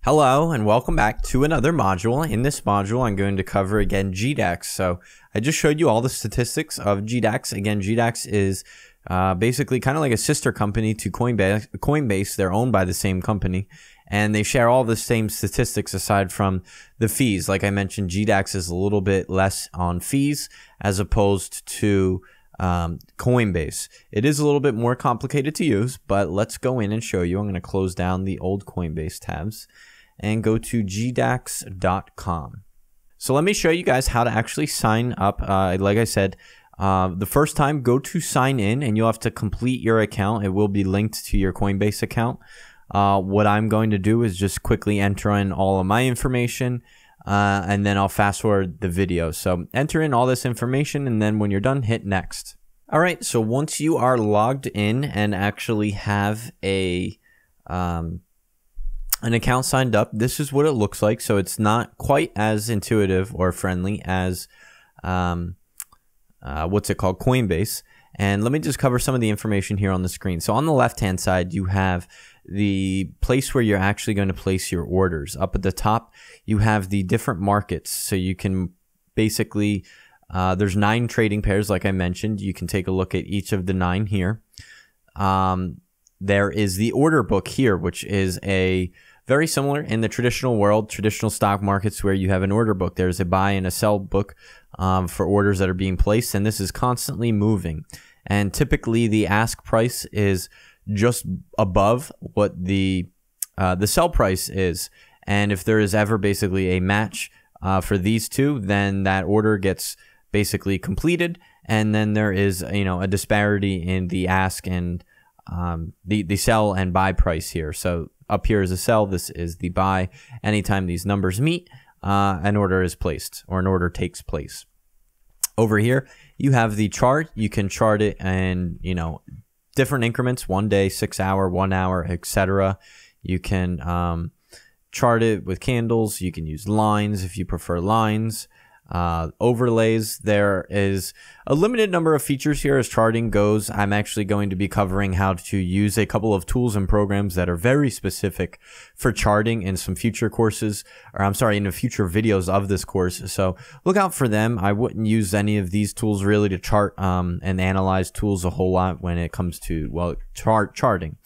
Hello and welcome back to another module. In this module, I'm going to cover again GDAX. So I just showed you all the statistics of GDAX. Again, GDAX is basically kind of like a sister company to Coinbase. They're owned by the same company and they share all the same statistics aside from the fees. Like I mentioned, GDAX is a little bit less on fees as opposed to Coinbase. It is a little bit more complicated to use, but let's go in and show you. I'm going to close down the old Coinbase tabs and go to gdax.com. So let me show you guys how to actually sign up. Like I said, the first time, go to sign in and you'll have to complete your account. It will be linked to your Coinbase account. What I'm going to do is just quickly enter in all of my information and then I'll fast forward the video. So enter in all this information and then when you're done, hit next. All right, so once you are logged in and actually have an account signed up, this is what it looks like. So it's not quite as intuitive or friendly as what's it called, Coinbase. And let me just cover some of the information here on the screen. So on the left hand side, you have the place where you're actually going to place your orders. Up at the top, you have the different markets. So you can basically, there's 9 trading pairs, like I mentioned. You can take a look at each of the 9 here. There is the order book here, which is very similar in the traditional world, traditional stock markets, where you have an order book. There's a buy and a sell book for orders that are being placed, and this is constantly moving. And typically, the ask price is just above what the sell price is. And if there is ever basically a match for these two, then that order gets basically completed, and then there is a disparity in the ask and the sell and buy price here. So up here is a sell, this is the buy. Anytime these numbers meet, an order is placed or an order takes place. Over here, you have the chart. You can chart it in, different increments, 1 day, 6 hour, 1 hour, etc. You can chart it with candles. You can use lines if you prefer lines. Overlays. There is a limited number of features here as charting goes. I'm actually going to be covering how to use a couple of tools and programs that are very specific for charting in some future courses, or I'm sorry, in the future videos of this course. So look out for them. I wouldn't use any of these tools really to chart and analyze tools a whole lot when it comes to, well, charting.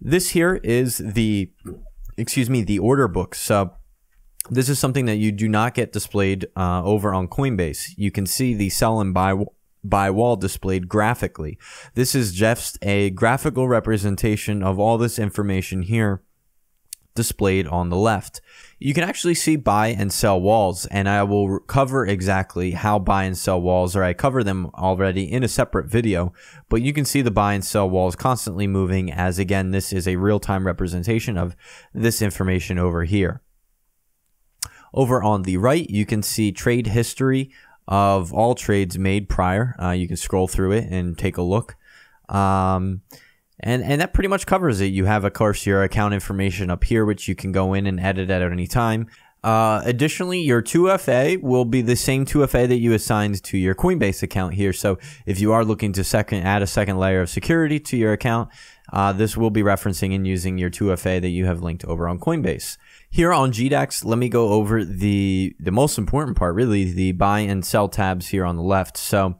This here is the order book. So this is something that you do not get displayed over on Coinbase. You can see the sell and buy wall displayed graphically. This is just a graphical representation of all this information here displayed on the left. You can actually see buy and sell walls, and I will cover exactly how buy and sell walls, or I cover them already in a separate video, but you can see the buy and sell walls constantly moving, as again, this is a real-time representation of this information over here. Over on the right, you can see trade history of all trades made prior. You can scroll through it and take a look. And that pretty much covers it. You have, of course, your account information up here, which you can go in and edit at any time. Additionally, your 2FA will be the same 2FA that you assigned to your Coinbase account here. So if you are looking to add a second layer of security to your account, this will be referencing and using your 2FA that you have linked over on Coinbase. Here on GDAX, let me go over the most important part, really, the buy and sell tabs here on the left. So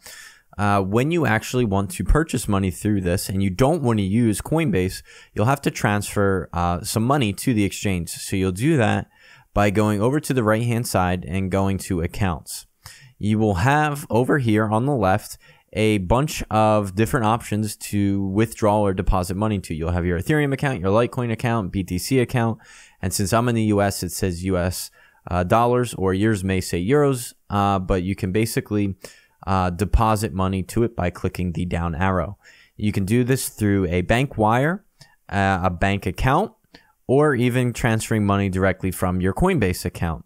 when you actually want to purchase money through this and you don't want to use Coinbase, you'll have to transfer some money to the exchange. So you'll do that by going over to the right-hand side and going to accounts. You will have over here on the left a bunch of different options to withdraw or deposit money to. You'll have your Ethereum account, your Litecoin account, BTC account, and since I'm in the US, it says US dollars, or yours may say euros, but you can basically deposit money to it by clicking the down arrow. You can do this through a bank wire, a bank account, or even transferring money directly from your Coinbase account.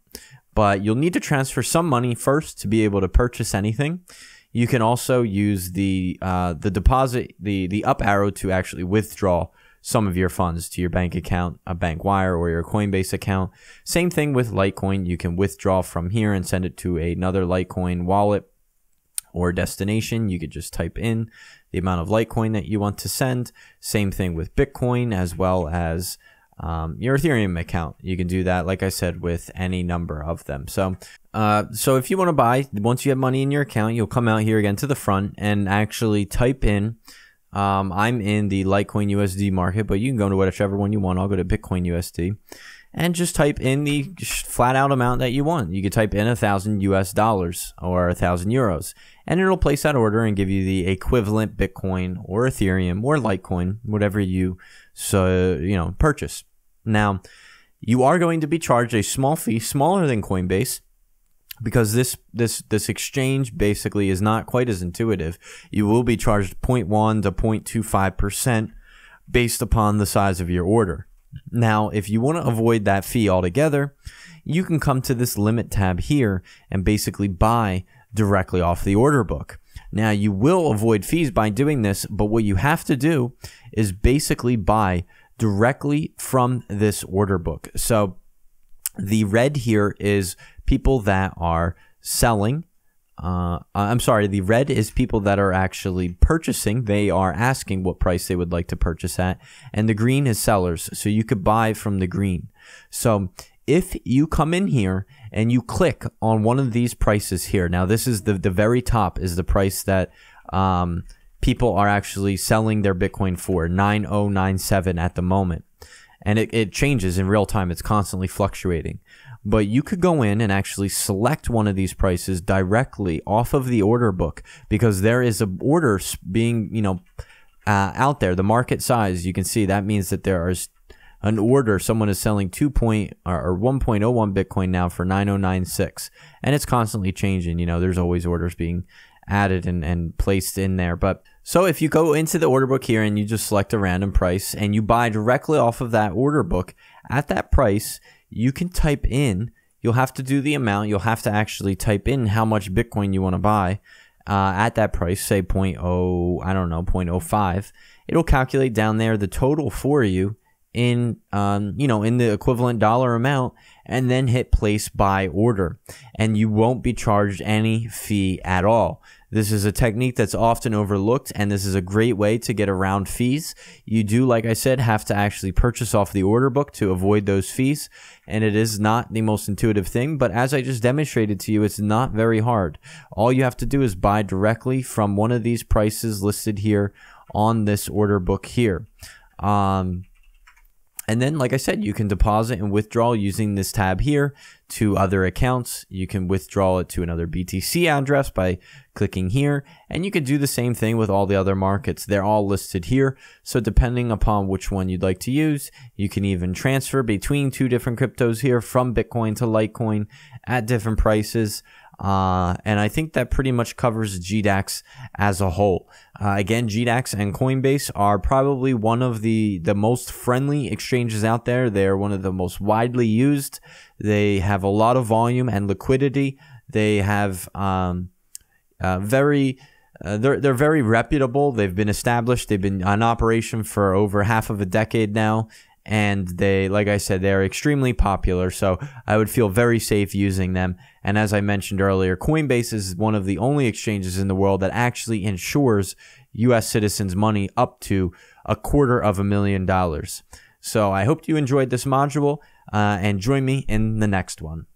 But you'll need to transfer some money first to be able to purchase anything. You can also use the deposit, the up arrow to actually withdraw some of your funds to your bank account, a bank wire, or your Coinbase account. Same thing with Litecoin. You can withdraw from here and send it to another Litecoin wallet or destination. You could just type in the amount of Litecoin that you want to send. Same thing with Bitcoin, as well as your Ethereum account. You can do that, like I said, with any number of them. So if you want to buy, once you have money in your account, you'll come out here again to the front and actually type in, I'm in the Litecoin USD market, but you can go to whichever one you want. I'll go to Bitcoin USD and just type in the flat out amount that you want. You could type in $1,000 or 1,000 euros, and it'll place that order and give you the equivalent Bitcoin or Ethereum or Litecoin, whatever you purchase. Now, you are going to be charged a small fee, smaller than Coinbase, because this exchange basically is not quite as intuitive. You will be charged 0.1 to 0.25% based upon the size of your order. Now, if you want to avoid that fee altogether, you can come to this limit tab here and basically buy directly off the order book. Now, you will avoid fees by doing this, but what you have to do is basically buy directly from this order book. So the red here is people that are selling. The red is people that are actually purchasing. They are asking what price they would like to purchase at. And the green is sellers. So you could buy from the green. So if you come in here and you click on one of these prices here, now this is the very top is the price that people are actually selling their Bitcoin for, 9097 at the moment. And it changes in real time. It's constantly fluctuating. But you could go in and actually select one of these prices directly off of the order book, because there is an order being, out there. The market size, you can see that means that there is an order. Someone is selling 1.01 Bitcoin now for 9096, and it's constantly changing. There's always orders being added and placed in there. But so if you go into the order book here and you just select a random price and you buy directly off of that order book at that price, you can type in, you'll have to do the amount, you'll have to actually type in how much Bitcoin you want to buy at that price, say 0.05. It'll calculate down there the total for you in the equivalent dollar amount, and then hit place buy order, and you won't be charged any fee at all. This is a technique that's often overlooked, and this is a great way to get around fees. You do, like I said, have to actually purchase off the order book to avoid those fees, and it is not the most intuitive thing, but as I just demonstrated to you, it's not very hard. All you have to do is buy directly from one of these prices listed here on this order book here. And then, like I said, you can deposit and withdraw using this tab here to other accounts. You can withdraw it to another BTC address by clicking here. And you can do the same thing with all the other markets. They're all listed here. So depending upon which one you'd like to use, you can even transfer between two different cryptos here from Bitcoin to Litecoin at different prices. And I think that pretty much covers GDAX as a whole. Again, GDAX and Coinbase are probably one of the most friendly exchanges out there. They're one of the most widely used. They have a lot of volume and liquidity. They have they're very reputable. They've been established. They've been in operation for over half of a decade now. And they, like I said, they're extremely popular, so I would feel very safe using them. And as I mentioned earlier, Coinbase is one of the only exchanges in the world that actually insures U.S. citizens' money up to $250,000. So I hope you enjoyed this module, and join me in the next one.